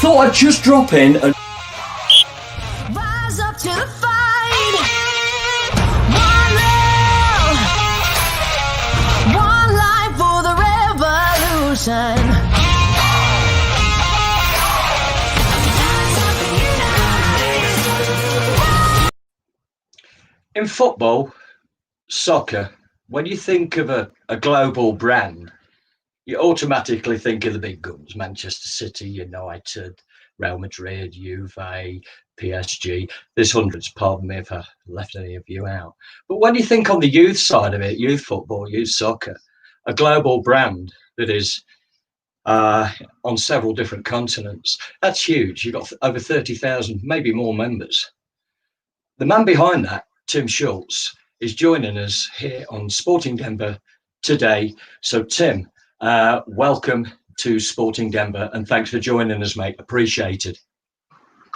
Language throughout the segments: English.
thought I'd just drop in and... Rise up to the fight. One love, one life for the revolution. In football, soccer, when you think of a global brand, you automatically think of the big guns: Manchester City, United, Real Madrid, Juve, PSG. There's hundreds, pardon me if I left any of you out. But when you think on the youth side of it, youth football, youth soccer, a global brand that is on several different continents, that's huge. You've got over 30,000, maybe more members. The man behind that, Tim Schulz, is joining us here on Sporting Denver today. So Tim, welcome to Sporting Denver, and thanks for joining us, mate. Appreciated.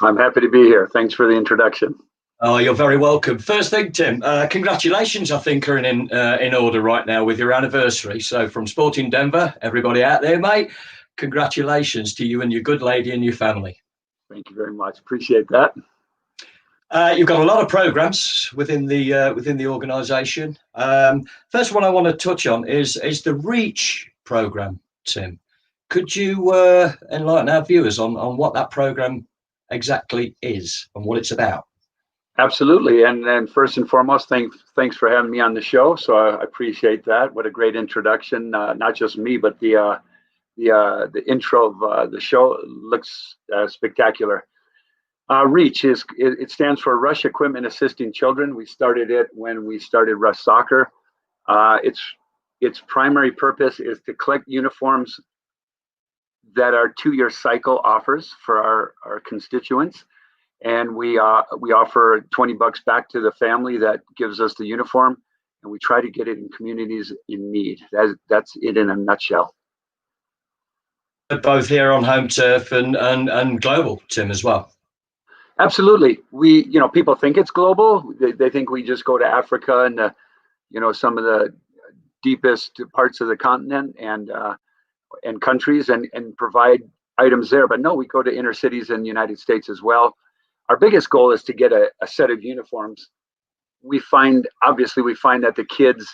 I'm happy to be here. Thanks for the introduction. Oh, you're very welcome. First thing, Tim, congratulations, I think, are in order right now with your anniversary. So from Sporting Denver, everybody out there, mate, congratulations to you and your good lady and your family. Thank you very much. Appreciate that. You've got a lot of programs within the organisation. First one I want to touch on is the Reach program, Tim. Could you enlighten our viewers on what that program exactly is and what it's about? Absolutely. And first and foremost, thanks for having me on the show. So I appreciate that. What a great introduction. Not just me, but the intro of the show looks spectacular. Reach it stands for Rush Equipment Assisting Children. We started it when we started Rush Soccer. Its primary purpose is to collect uniforms that our 2-year cycle offers for our constituents, and we offer $20 back to the family that gives us the uniform, and we try to get it in communities in need. That's it in a nutshell. Both here on home turf and global, Tim, as well. Absolutely. People think it's global. They think we just go to Africa and some of the deepest parts of the continent and countries and provide items there. But no, we go to inner cities in the United States as well. Our biggest goal is to get a set of uniforms. We find that the kids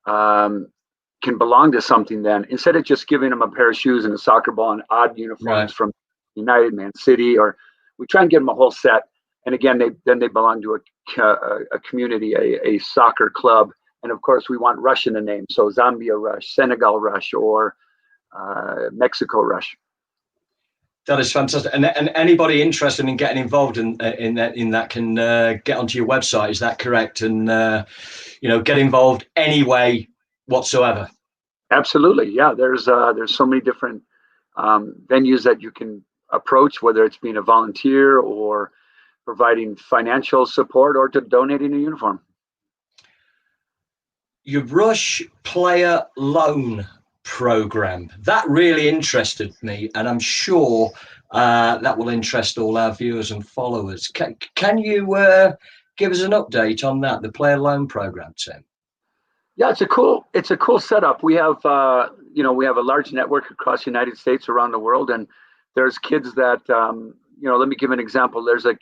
can belong to something then, instead of just giving them a pair of shoes and a soccer ball and odd uniforms from United, Man City, or we try and get them a whole set. And again, they belong to a community, a soccer club. And of course, we want Rush in the name. So Zambia Rush, Senegal Rush, or Mexico Rush. That is fantastic. And anybody interested in getting involved in that can get onto your website. Is that correct? And get involved any way whatsoever. Absolutely, yeah. There's so many different venues that you can approach, whether it's being a volunteer or providing financial support or to donating a uniform. Your Rush Player Loan program, that really interested me, and I'm sure that will interest all our viewers and followers. Can you give us an update on that, the Player Loan program, Tim? Yeah, it's a cool setup. We have we have a large network across the United States, around the world, and there's kids that let me give an example. There's a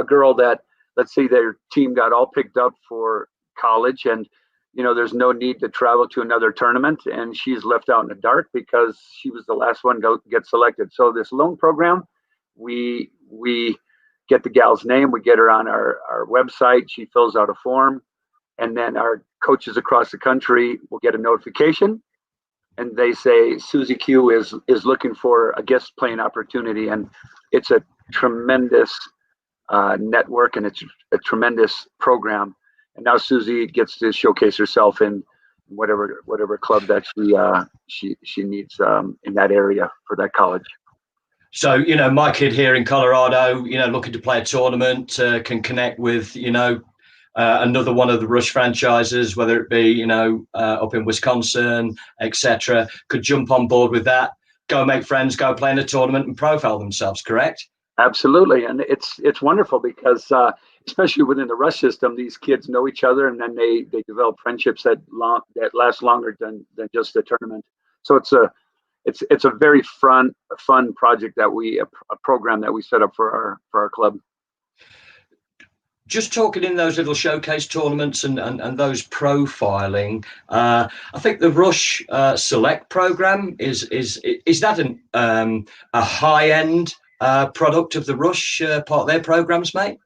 girl that, let's say their team got all picked up for college, and there's no need to travel to another tournament, and she's left out in the dark because she was the last one to get selected. So this loan program, we get the gal's name, we get her on our website, she fills out a form, and then our coaches across the country will get a notification, and they say Susie Q is looking for a guest playing opportunity, and it's a tremendous network, and it's a tremendous program. And now Susie gets to showcase herself in whatever club that she needs in that area for that college. So my kid here in Colorado, looking to play a tournament, can connect with another one of the Rush franchises, whether it be up in Wisconsin, etc. Could jump on board with that, go make friends, go play in a tournament, and profile themselves. Correct? Absolutely, and it's wonderful because especially within the Rush system, these kids know each other, and then they develop friendships that last longer than just the tournament. So it's a very fun project that a program that we set up for our club. Just talking in those little showcase tournaments and those profiling, I think the Rush Select program is that a high end product of the Rush part of their programs, mate?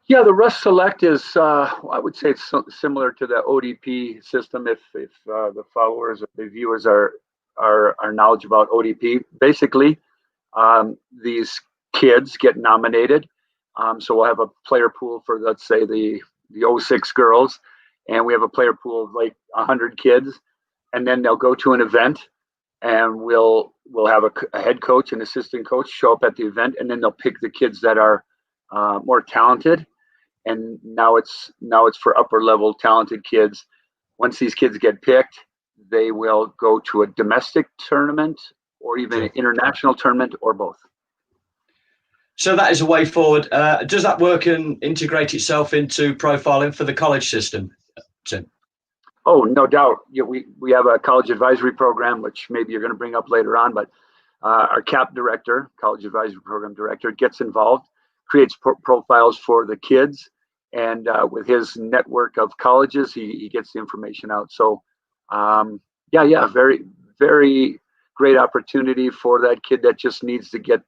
Yeah, the Rush Select is I would say it's similar to the ODP system. If the followers or the viewers are knowledgeable about ODP, basically these kids get nominated. So we'll have a player pool for, let's say, the 06 girls, and we have a player pool of like 100 kids, and then they'll go to an event, and we'll have a head coach and assistant coach show up at the event, and then they'll pick the kids that are more talented. And now it's for upper level talented kids. Once these kids get picked, they will go to a domestic tournament or even an international tournament or both. So that is a way forward. Does that work and integrate itself into profiling for the college system, Tim? Oh, no doubt. Yeah, we have a college advisory program, which maybe you're going to bring up later on, but our CAP director, college advisory program director, gets involved, creates profiles for the kids, and with his network of colleges, he gets the information out. So, very, very great opportunity for that kid that just needs to get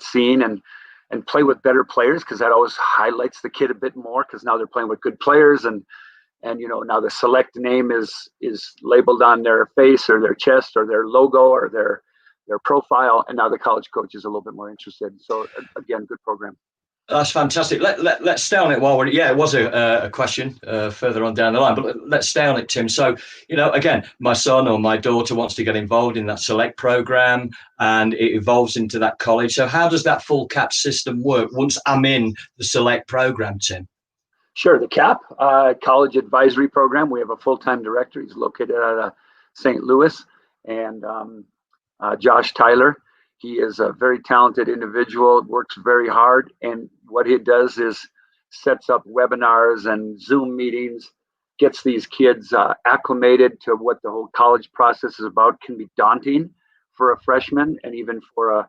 seen and play with better players, because that always highlights the kid a bit more, because now they're playing with good players, and now the select name is labeled on their face or their chest or their logo or their profile, and now the college coach is a little bit more interested. So again, good program. That's fantastic. Let's stay on it while we're. Yeah, it was a question further on down the line, but let's stay on it, Tim. So, again, my son or my daughter wants to get involved in that select program, and it evolves into that college. So, how does that full CAP system work once I'm in the select program, Tim? Sure. The CAP college advisory program. We have a full-time director. He's located at St. Louis, and Josh Tyler. He is a very talented individual, works very hard, and what he does is sets up webinars and Zoom meetings, gets these kids acclimated to what the whole college process is about. Can be daunting for a freshman, and even for a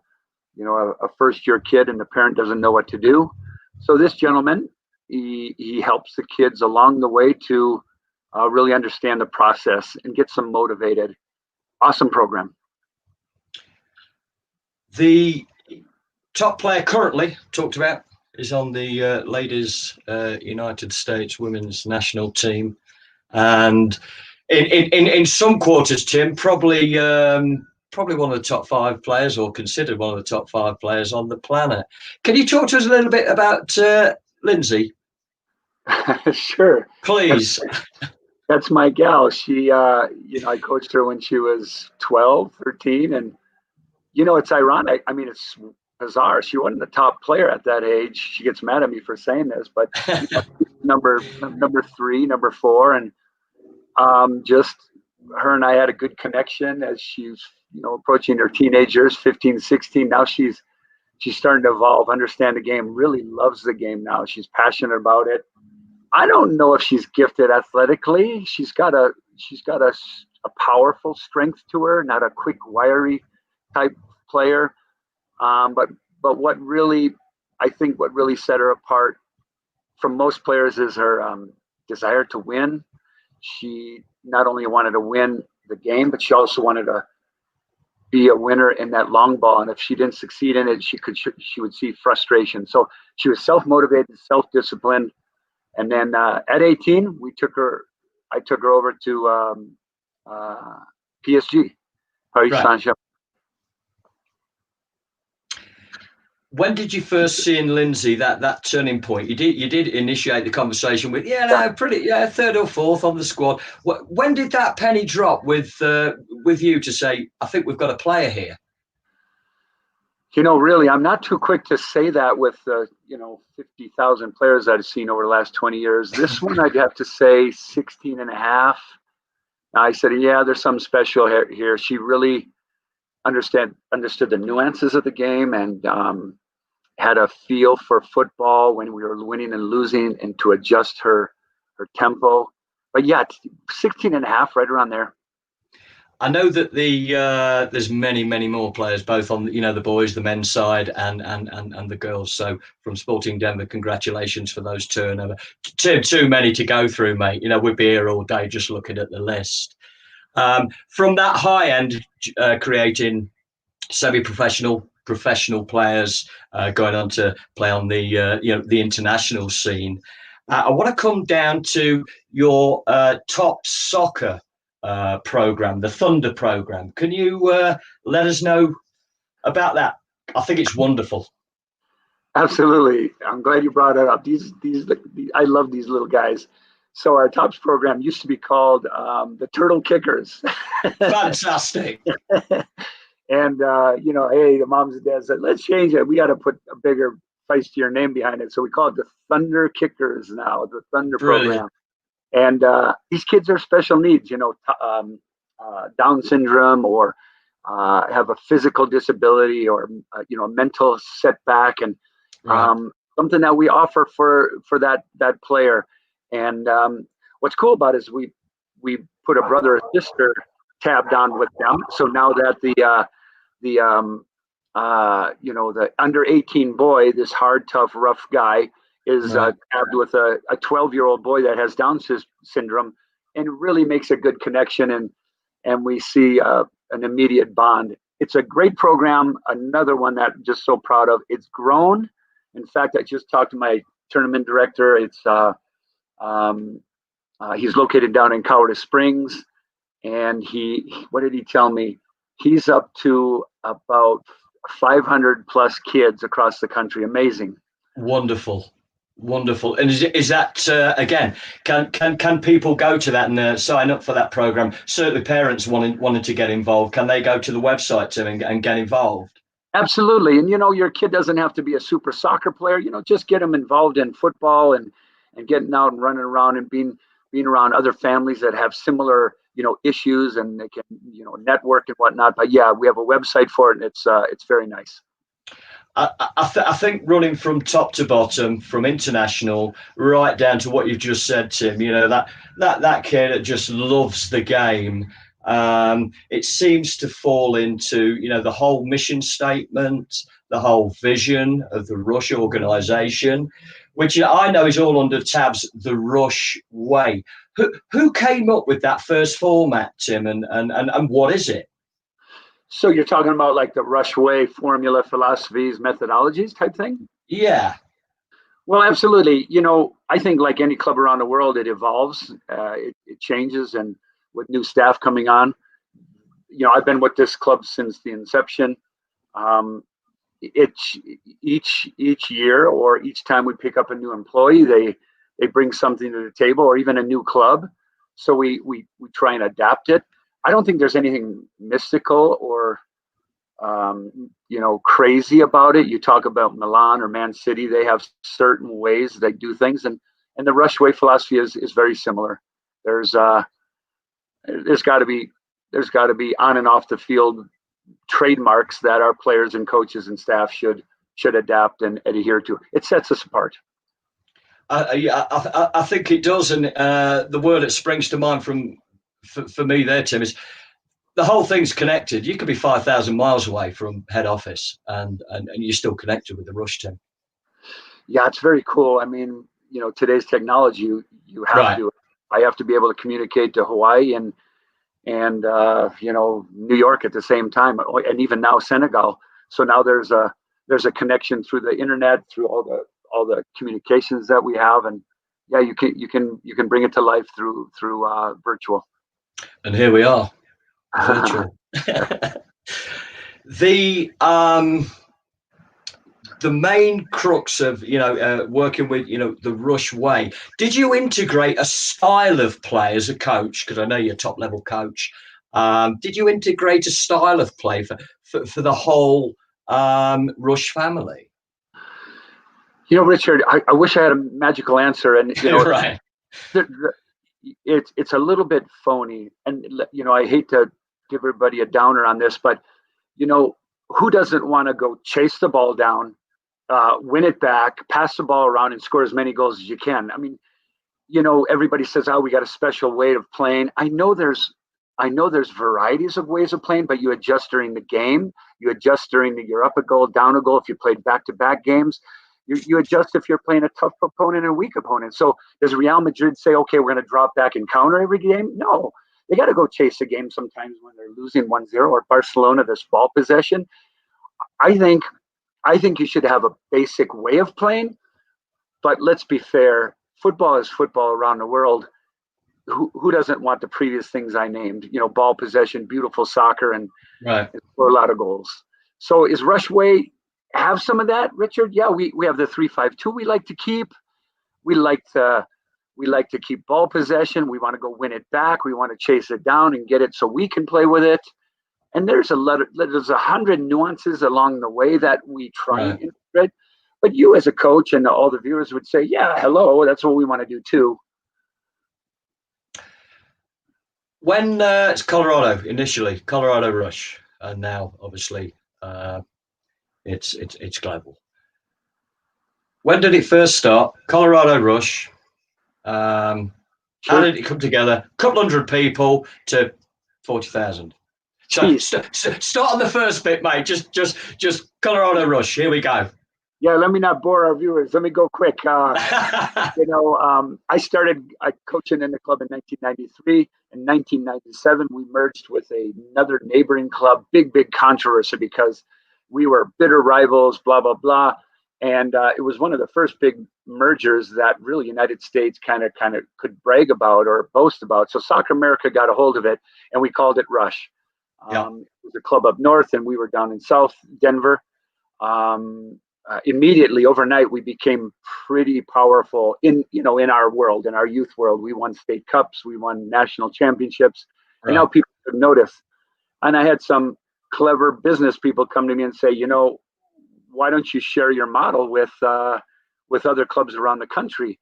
first-year kid, and the parent doesn't know what to do. So this gentleman, he helps the kids along the way to really understand the process and get them motivated. Awesome program. The top player currently talked about is on the ladies United States women's national team, and in some quarters, Tim, probably one of the top 5 players, or considered one of the top 5 players on the planet. Can you talk to us a little bit about Lindsay? Sure, please. That's my gal. She I coached her when she was 12, 13, and it's ironic. I mean, it's bizarre. She wasn't the top player at that age. She gets mad at me for saying this, but number 3, number 4, and just her and I had a good connection as she's approaching her teenage years, 15, 16. Now she's starting to evolve, understand the game, really loves the game now. She's passionate about it. I don't know if she's gifted athletically. She's got a powerful strength to her, not a quick, wiry type player. But what really set her apart from most players is her desire to win. She not only wanted to win the game, but she also wanted to be a winner in that long ball. And if she didn't succeed in it, she would see frustration. So she was self-motivated, self-disciplined. And then at 18, I took her over to PSG, Paris Saint-Germain. When did you first see in Lindsay that turning point? You did initiate the conversation with third or fourth on the squad. When did that penny drop with you to say, I think we've got a player here? Really, I'm not too quick to say that with 50,000 players I've seen over the last 20 years. This one, I'd have to say 16 and a half. I said, yeah, there's something special here. She really understood the nuances of the game, and had a feel for football when we were winning and losing, and to adjust her tempo. But yeah, 16 and a half, right around there. I know that there's many more players, both on the boys, the men's side, and the girls. So from Sporting Denver, congratulations for those turnover. Too many to go through, mate. We'd be here all day just looking at the list. From that high end, creating semi-professional, professional players, going on to play on the international scene. I want to come down to your top soccer program, the Thunder program. Can you let us know about that? I think it's wonderful. Absolutely. I'm glad you brought it up. I love these little guys. So our TOPS program used to be called the Turtle Kickers. Fantastic. And, hey, the moms and dads said, let's change it. We got to put a bigger, feistier name behind it. So we call it the Thunder Kickers now, the Thunder program. And these kids are special needs, Down syndrome, or have a physical disability, or, a mental setback, and something that we offer for that player. And what's cool about it is we put a brother or sister tab down with them. So now that the under 18 boy, this hard, tough, rough guy, is tabbed with a 12-year-old boy that has Down syndrome, and it really makes a good connection, and we see an immediate bond. It's a great program. Another one that I'm just so proud of. It's grown. In fact, I just talked to my tournament director. It's he's located down in Colorado Springs, and what did he tell me? He's up to about 500 plus kids across the country. Amazing. Wonderful. And is that again? Can people go to that and sign up for that program? Certainly, parents wanting to get involved. Can they go to the website, Tim, and get involved? Absolutely. And your kid doesn't have to be a super soccer player. Just get them involved in football and getting out and running around and being around other families that have similar issues, and they can network and whatnot. But yeah, we have a website for it, and it's very nice. I think running from top to bottom, from international right down to what you've just said, Tim, that kid that just loves the game. It seems to fall into the whole mission statement, the whole vision of the Rush organization, which I know is all under tabs, the Rush way. Who came up with that first format, Tim, and what is it? So you're talking about like the Rush way formula, philosophies, methodologies type thing? Yeah. Well, absolutely. I think like any club around the world, it evolves, it changes, and with new staff coming on. I've been with this club since the inception. Each year, or each time we pick up a new employee, they bring something to the table, or even a new club. So we try and adapt it. I don't think there's anything mystical or crazy about it. You talk about Milan or Man City; they have certain ways they do things, and the Rush way philosophy is very similar. There's got to be on and off the field trademarks that our players and coaches and staff should adapt and adhere to. It sets us apart. I think it does, and the word that springs to mind for me there, Tim, is the whole thing's connected. You could be 5,000 miles away from head office, and you're still connected with the Rush team. Yeah, it's very cool. I mean, today's technology, you have to. I have to be able to communicate to Hawaii and New York at the same time, and even now Senegal. So now there's a connection through the internet, through all the communications that we have, and yeah, you can bring it to life through virtual. And here we are, virtual. The main crux of working with the Rush way. Did you integrate a style of play as a coach? Because I know you're a top level coach. Did you integrate a style of play for the whole Rush family? Richard, I wish I had a magical answer, and right. It's a little bit phony, and I hate to give everybody a downer on this, but who doesn't want to go chase the ball down, win it back, pass the ball around, and score as many goals as you can? I mean, everybody says, "Oh, we got a special way of playing." I know there's I know there's varieties of ways of playing, but you adjust during the game. You adjust during you're up a goal, down a goal. If you played back-to-back games, you adjust if you're playing a tough opponent and a weak opponent. So does Real Madrid say, okay, we're going to drop back and counter every game? No, they got to go chase a game sometimes when they're losing 1-0, or Barcelona, this ball possession. I think you should have a basic way of playing, but let's be fair. Football is football around the world. Who doesn't want the previous things I named? Ball possession, beautiful soccer, and score a lot of goals. So is Rush Way have some of that, Richard? Yeah, we have the 3-5-2 we like to keep. We like to keep ball possession. We want to go win it back. We want to chase it down and get it so we can play with it. And there's 100 nuances along the way that we try and integrate. But you as a coach and all the viewers would say, yeah, hello, that's what we want to do too. When it's Colorado initially, Colorado Rush, and now obviously it's global. When did it first start? Colorado Rush. How did it come together? A couple hundred people to 40,000. So start on the first bit, mate. Just Colorado Rush. Here we go. Yeah, let me not bore our viewers. Let me go quick. I started coaching in the club in 1993. In 1997, we merged with another neighboring club. Big controversy because we were bitter rivals, blah, blah, blah. And it was one of the first big mergers that really United States kind of could brag about or boast about. So Soccer America got a hold of it, and we called it Rush. It was a club up north, and we were down in South Denver. Immediately overnight, we became pretty powerful in our world, in our youth world. We won state cups, we won national championships, and now people could notice. And I had some clever business people come to me and say, why don't you share your model with other clubs around the country?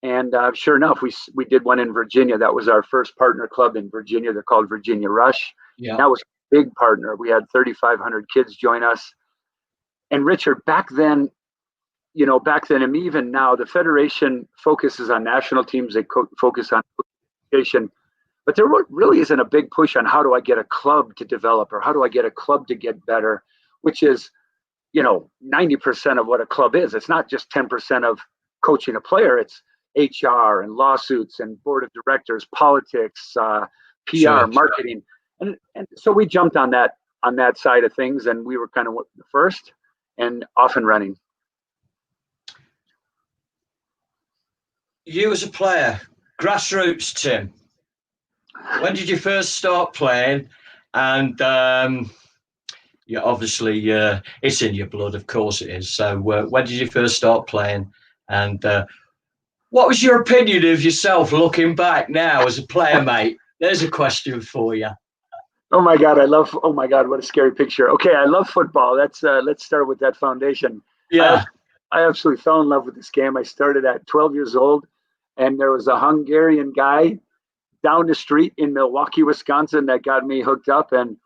And sure enough, we did one in Virginia. That was our first partner club in Virginia. They're called Virginia Rush. Yeah. That was a big partner. We had 3,500 kids join us. And Richard, back then, and even now, the federation focuses on national teams. They focus on education, but there really isn't a big push on how do I get a club to develop or how do I get a club to get better, which is, 90% of what a club is. It's not just 10% of coaching a player. It's HR and lawsuits and board of directors, politics, PR, marketing, and so we jumped on that side of things, and we were kind of the first. And off and running. You as a player, grassroots, Tim. When did you first start playing? And obviously it's in your blood, of course it is. So when did you first start playing? And what was your opinion of yourself looking back now as a player, mate? There's a question for you. Oh my God, what a scary picture. Okay, I love football. Let's start with that foundation. Yeah. I absolutely fell in love with this game. I started at 12 years old, and there was a Hungarian guy down the street in Milwaukee, Wisconsin that got me hooked up, and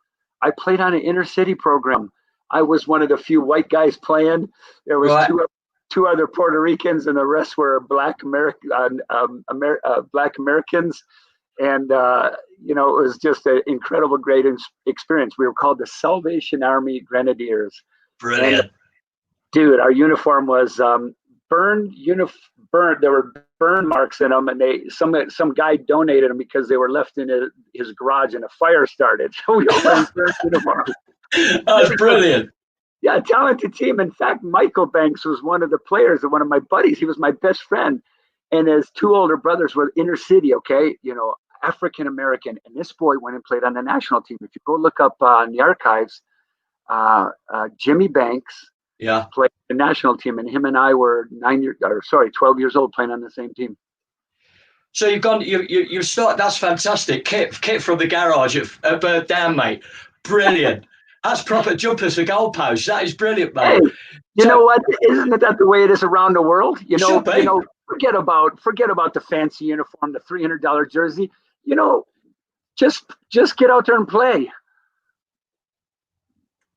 I played on an inner city program. I was one of the few white guys playing. There was two other Puerto Ricans, and the rest were Black Americans. And, it was just an incredible, great experience. We were called the Salvation Army Grenadiers. Brilliant. And, dude, our uniform was burned. There were burn marks in them, and some guy donated them because they were left in his garage and a fire started. So we all had burned uniforms. That's brilliant. Yeah, talented team. In fact, Michael Banks was one of the players, one of my buddies. He was my best friend. And his two older brothers were inner city, African American, and this boy went and played on the national team. If you go look up in the archives, Jimmy Banks played the national team, and him and I were 12 years old playing on the same team. So you start. That's fantastic. Kit from the garage at Bird Down, mate. Brilliant. That's proper jumpers for goalposts. That is brilliant, mate. Hey, you know what? Isn't that the way it is around the world? Forget about the fancy uniform, the $300 jersey. Just get out there and play.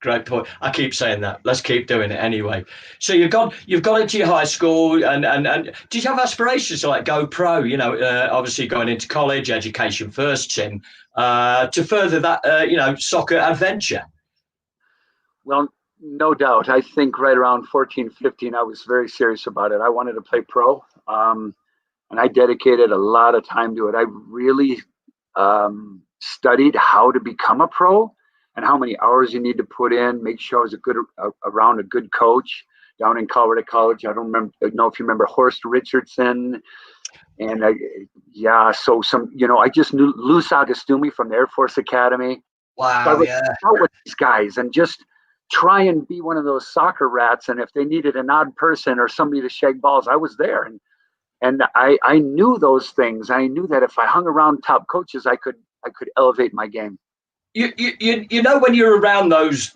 Great point. I keep saying that. Let's keep doing it anyway. So you've gone into your high school, and did you have aspirations to like go pro? Obviously going into college, education first, Tim, to further that soccer adventure. Well, no doubt. I think right around 14, 15, I was very serious about it. I wanted to play pro, and I dedicated a lot of time to it. I really studied how to become a pro and how many hours you need to put in. Make sure I was around a good coach down in Colorado College. I don't know if you remember Horst Richardson. And so I just knew Lou Sagastumi from the Air Force Academy. So I Wow, would yeah. out with these guys and just try and be one of those soccer rats. And if they needed an odd person or somebody to shake balls, I was there. And I knew those things. I knew that if I hung around top coaches, I could elevate my game. When you're around those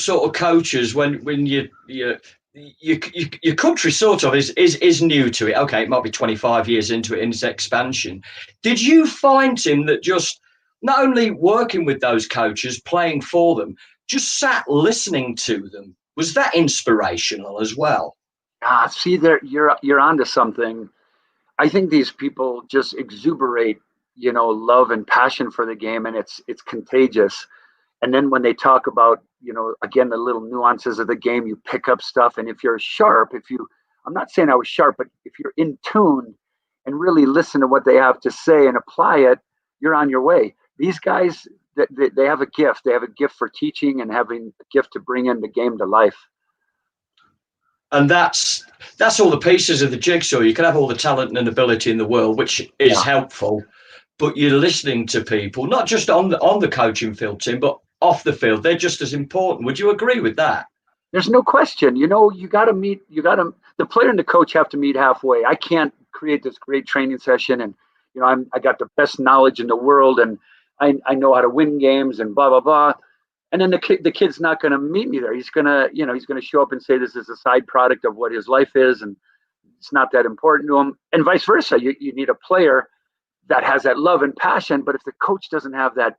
sort of coaches, when your country sort of is new to it. Okay, it might be 25 years into it in its expansion. Did you find, Tim, that just not only working with those coaches, playing for them, just sat listening to them, was that inspirational as well? See, there you're onto something. I think these people just exuberate, love and passion for the game, and it's contagious. And then when they talk about, again, the little nuances of the game, you pick up stuff. And if you're sharp, I'm not saying I was sharp, but if you're in tune and really listen to what they have to say and apply it, you're on your way. These guys, they have a gift. They have a gift for teaching and having a gift to bring in the game to life. And that's all the pieces of the jigsaw. You can have all the talent and ability in the world, which is helpful, but you're listening to people, not just on the coaching field, Tim, but off the field. They're just as important. Would you agree with that? There's no question. The player and the coach have to meet halfway. I can't create this great training session and, I got the best knowledge in the world and I know how to win games and blah, blah, blah. And then the kid's not going to meet me there. He's going to show up and say this is a side product of what his life is. And it's not that important to him, and vice versa. You need a player that has that love and passion. But if the coach doesn't have that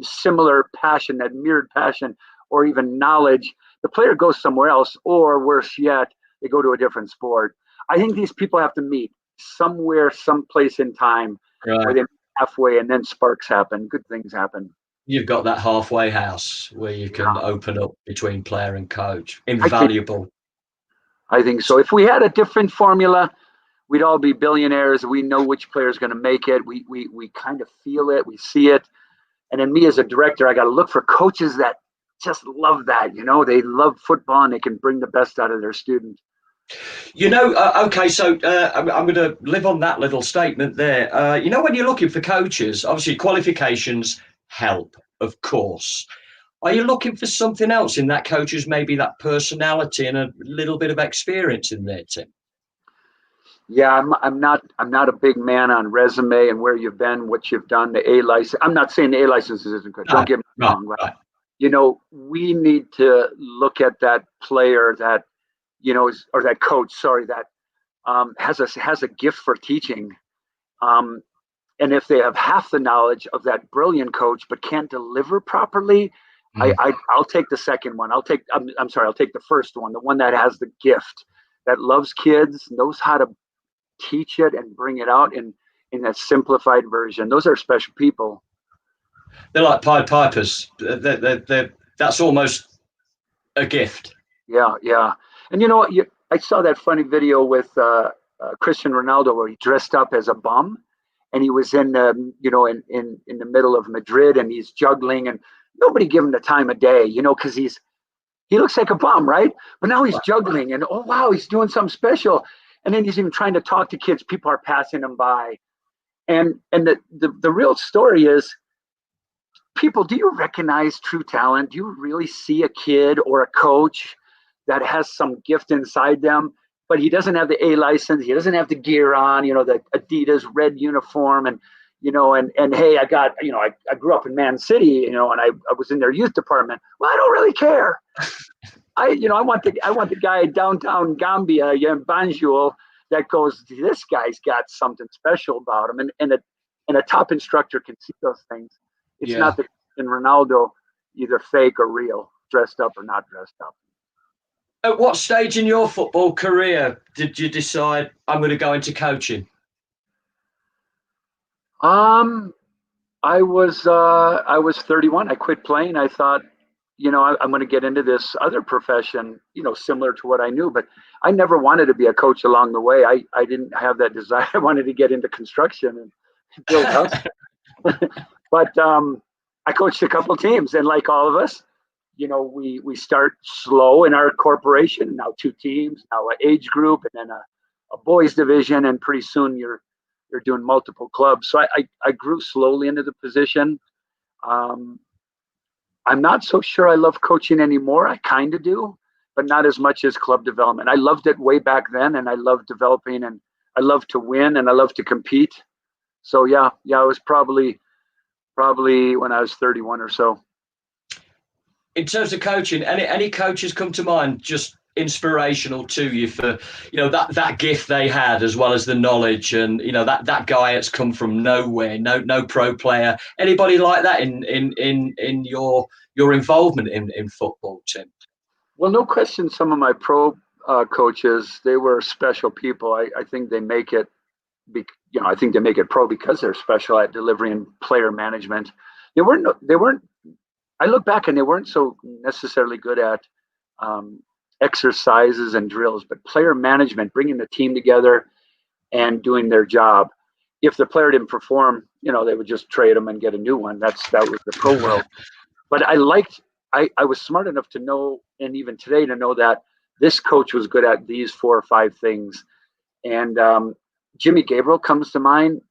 similar passion, that mirrored passion, or even knowledge, the player goes somewhere else, or worse yet, they go to a different sport. I think these people have to meet somewhere, someplace in time, right, where they meet halfway, and then sparks happen. Good things happen. You've got that halfway house where you can open up between player and coach. Invaluable. I think so. If we had a different formula, we'd all be billionaires. We know which player is going to make it. We kind of feel it. We see it. And then me as a director, I got to look for coaches that just love that. They love football and they can bring the best out of their students. Okay, so I'm going to live on that little statement there. When you're looking for coaches, obviously qualifications help, of course. Are you looking for something else in that coaches, maybe that personality and a little bit of experience in there, Tim? Yeah, I'm not a big man on resume and where you've been, what you've done, the A license. I'm not saying the A license isn't good. Don't get me wrong. Right? We need to look at that player that, or that coach, that has a gift for teaching. And if they have half the knowledge of that brilliant coach but can't deliver properly, I'll take the second one. I'll take the first one, the one that has the gift, that loves kids, knows how to teach it and bring it out in that simplified version. Those are special people. They're like Pied Pipers. That's almost a gift. Yeah. And I saw that funny video with Cristiano Ronaldo where he dressed up as a bum, and he was in in the middle of Madrid, and he's juggling, and nobody gave him the time of day, because he looks like a bum, right? But now he's juggling, and oh wow, he's doing something special. And then he's even trying to talk to kids. People are passing him by, and the real story is, people, do you recognize true talent? Do you really see a kid or a coach that has some gift inside them, but he doesn't have the A license, he doesn't have the gear on, the Adidas red uniform, and and hey, I got, I grew up in Man City, and I was in their youth department. Well, I don't really care. I want the guy downtown Gambia, Banjul, that goes, this guy's got something special about him, and a top instructor can see those things. It's not that in Ronaldo either fake or real. dressed up or not dressed up. At what stage in your football career did you decide I'm going to go into coaching? I was 31. I quit playing. I thought, I'm going to get into this other profession, similar to what I knew, but I never wanted to be a coach along the way. I didn't have that desire. I wanted to get into construction and build houses. But I coached a couple teams, and like all of us, we start slow in our corporation. Now 2 teams, now an age group, and then a boys division, and pretty soon you're doing multiple clubs. So I grew slowly into the position. I'm not so sure I love coaching anymore. I kind of do, but not as much as club development. I loved it way back then, and I loved developing, and I love to win, and I love to compete. So yeah, it was probably when I was 31 or so. In terms of coaching, any coaches come to mind just inspirational to you for that gift they had, as well as the knowledge, and that guy that's come from nowhere, no pro player, anybody like that in your involvement in football, Tim? Well, no question, some of my pro coaches, they were special people. I think they make it I think they make it pro because they're special at delivering player management. They weren't I look back, and they weren't so necessarily good at exercises and drills, but player management, bringing the team together and doing their job. If the player didn't perform, they would just trade them and get a new one. That was the pro world. But I was smart enough to know, and even today to know, that this coach was good at these 4 or 5 things. And Jimmy Gabriel comes to mind.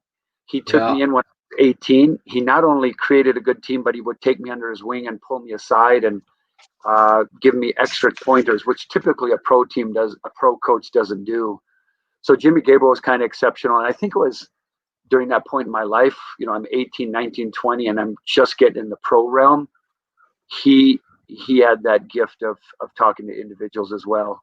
He took me in when I was 18. He not only created a good team, but he would take me under his wing and pull me aside and give me extra pointers, which typically a pro coach doesn't do. So Jimmy Gabriel was kind of exceptional. And I think it was during that point in my life, I'm 18, 19, 20, and I'm just getting in the pro realm. He had that gift of talking to individuals as well.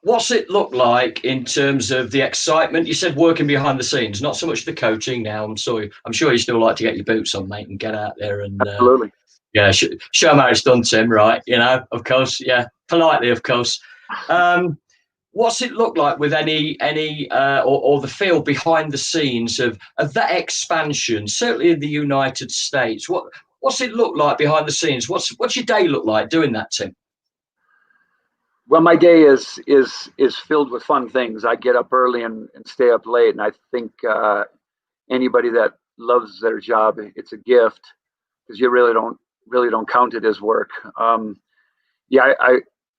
What's it look like in terms of the excitement? You said working behind the scenes, not so much the coaching now. I'm sure you still like to get your boots on, mate, and get out there and absolutely. Show them how it's done, Tim. Right? Of course, politely, of course. What's it look like with any or the feel behind the scenes of that expansion? Certainly in the United States. What's it look like behind the scenes? What's your day look like doing that, Tim? Well, my day is filled with fun things. I get up early and stay up late, and I think anybody that loves their job, it's a gift, because you really don't count it as work. I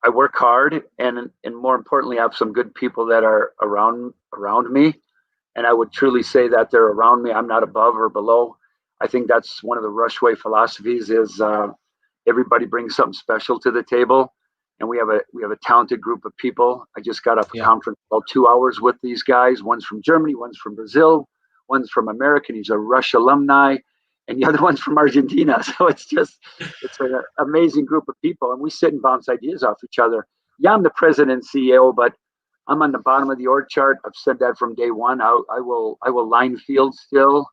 work hard, and more importantly, I have some good people that are around me, and I would truly say that they're around me. I'm not above or below. I think that's one of the Rushway philosophies: is everybody brings something special to the table. And we have a talented group of people. I just got off a conference about 2 hours with these guys. One's from Germany, one's from Brazil, one's from America. He's a Rush alumni, and the other one's from Argentina. So it's an amazing group of people, and we sit and bounce ideas off each other. Yeah, I'm the president and CEO, but I'm on the bottom of the org chart. I've said that from day one. I will line fields still.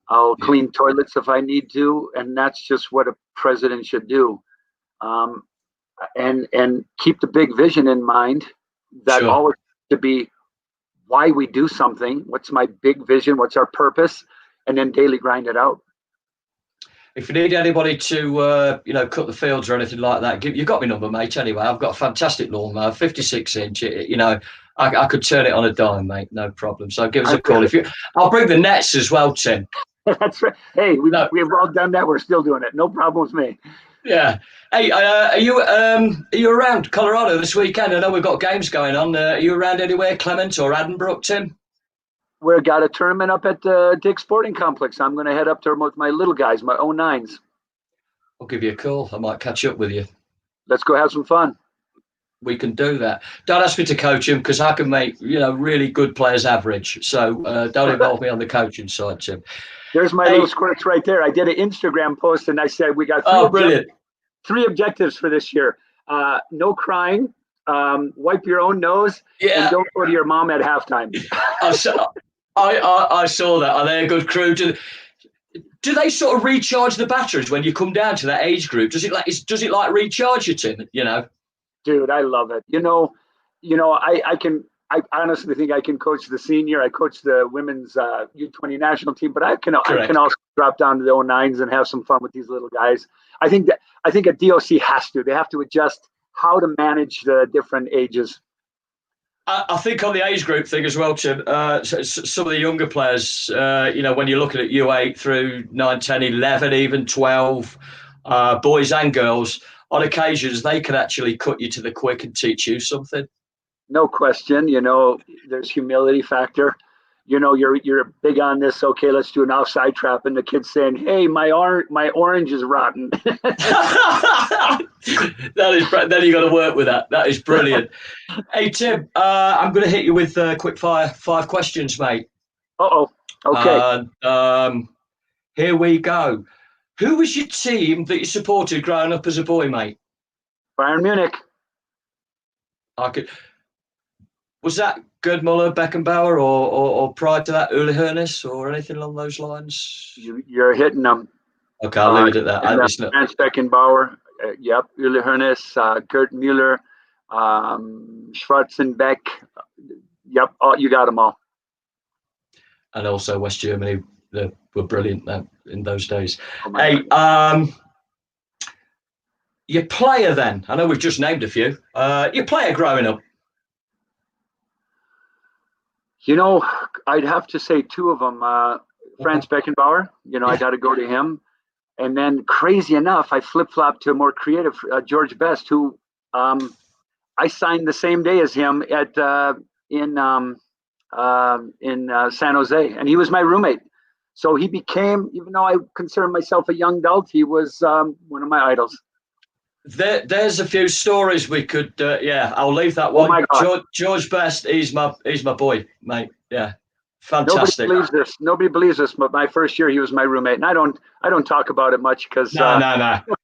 I'll clean toilets if I need to, and that's just what a president should do. And keep the big vision in mind, that always to be why we do something. What's my big vision? What's our purpose? And then daily grind it out. If you need anybody to, cut the fields or anything like that, you've got my number, mate. Anyway, I've got a fantastic lawnmower, 56-inch. I could turn it on a dime, mate. No problem. So give us a call. I'll bring the nets as well, Tim. That's right. Hey, we've all done that. We're still doing it. No problem with me. Yeah. Hey, are you around Colorado this weekend? I know we've got games going on. Are you around anywhere, Clement or Addenbrooke, Tim? We've got a tournament up at Dick's Sporting Complex. I'm going to head up there with my little guys, my 09s. I'll give you a call. I might catch up with you. Let's go have some fun. We can do that. Don't ask me to coach him, because I can make really good players average. So don't involve me on the coaching side, Tim. There's my little squirts right there. I did an Instagram post, and I said we got three objectives for this year. No crying, wipe your own nose, and don't go to your mom at halftime. I saw that. Are they a good crew? do they sort of recharge the batteries when you come down to that age group? Does it like recharge you, Tim? You know, Dude, I love it. I honestly think I can coach the senior. I coach the women's U20 national team, but I can correct. also drop down to the 09s and have some fun with these little guys. I think a DOC has to. They have to adjust how to manage the different ages. I think on the age group thing as well, Tim, some of the younger players, when you're looking at U8 through 9, 10, 11, even 12, boys and girls, on occasions, they can actually cut you to the quick and teach you something. No question. There's humility factor. You're big on this. Okay, let's do an offside trap, and the kid's saying, "Hey, my orange is rotten." Then you got to work with that. That is brilliant. Hey Tim, I'm going to hit you with quick fire 5 questions, mate. Okay. Here we go. Who was your team that you supported growing up as a boy, mate? Bayern Munich. Was that Gerd Müller, Beckenbauer, or prior to that, Uli Hoeneß, or anything along those lines? You're hitting them. Okay, I'll leave it at that. Franz Beckenbauer. Yep. Uli Hoeneß, Gerd Müller, Schwarzenbeck. Yep. Oh, you got them all. And also West Germany, they were brilliant in those days. Oh hey, your player then? I know we've just named a few. Your player growing up? I'd have to say 2 of them. Franz Beckenbauer. I got to go to him. And then, crazy enough, I flip-flopped to a more creative George Best, who I signed the same day as him in San Jose, and he was my roommate. So he became, even though I consider myself a young adult, he was one of my idols. There's a few stories we could. I'll leave that one. Oh my God. George Best, he's my boy, mate. Yeah, fantastic. Nobody believes this, but my first year he was my roommate, and I don't talk about it much because no.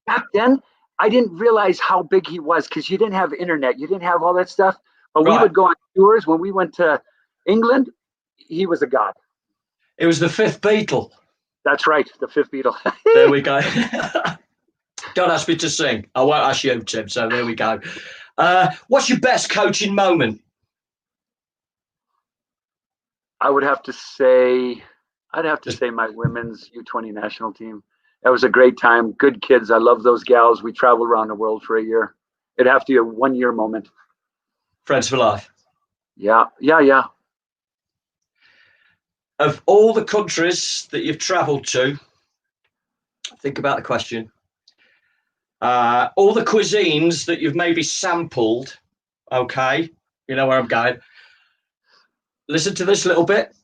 Back then I didn't realize how big he was because you didn't have internet, you didn't have all that stuff. But we would go on tours. When we went to England, he was a god. It was the 5th Beatle. That's right, the 5th Beatle. There we go. Don't ask me to sing. I won't ask you, Tim. So there we go. What's your best coaching moment? I would have to say, my women's U20 national team. That was a great time. Good kids. I love those gals. We traveled around the world for a year. It'd have to be a 1-year moment. Friends for life. Yeah. Of all the countries that you've traveled to, think about the question. All the cuisines that you've maybe sampled, okay, you know where I'm going. Listen to this little bit.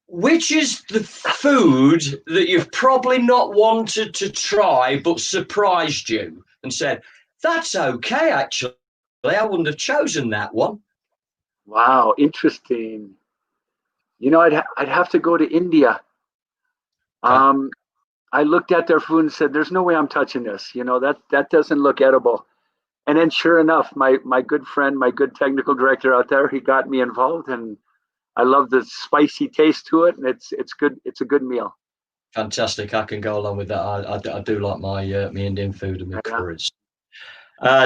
Which is the food that you've probably not wanted to try but surprised you and said, that's okay, actually. I wouldn't have chosen that one. Wow, interesting. I'd have to go to India. Okay. I looked at their food and said, there's no way I'm touching this. That doesn't look edible. And then sure enough, my good friend, my good technical director out there, he got me involved, and I love the spicy taste to it. And it's good. It's a good meal. Fantastic. I can go along with that. I do like my Indian food and my curries.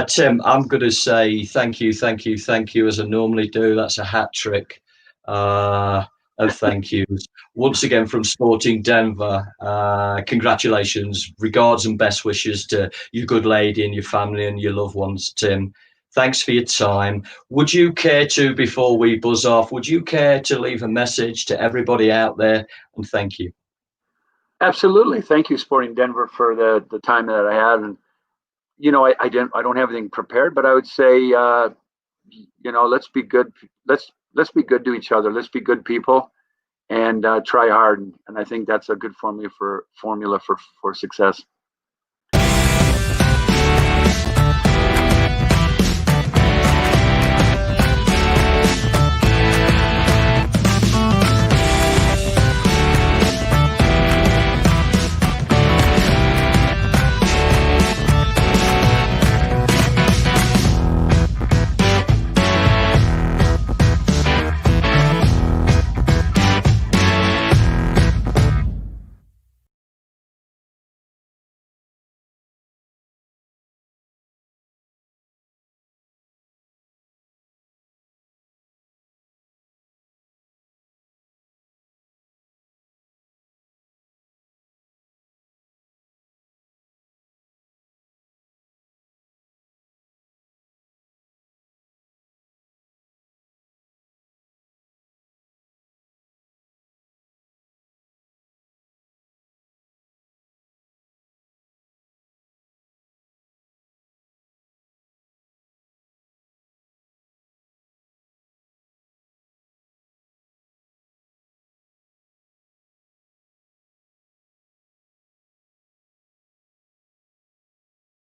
Tim, I'm going to say thank you, as I normally do. That's a hat trick of thank yous. Once again from Sporting Denver, congratulations, regards and best wishes to your good lady and your family and your loved ones, Tim. Thanks for your time. Would you care to, before we buzz off, would you care to leave a message to everybody out there and thank you? Absolutely. Thank you, Sporting Denver, for the time that I had. And I don't have anything prepared, but I would say, let's be good. Let's be good to each other. Let's be good people, and try hard. And I think that's a good formula for success.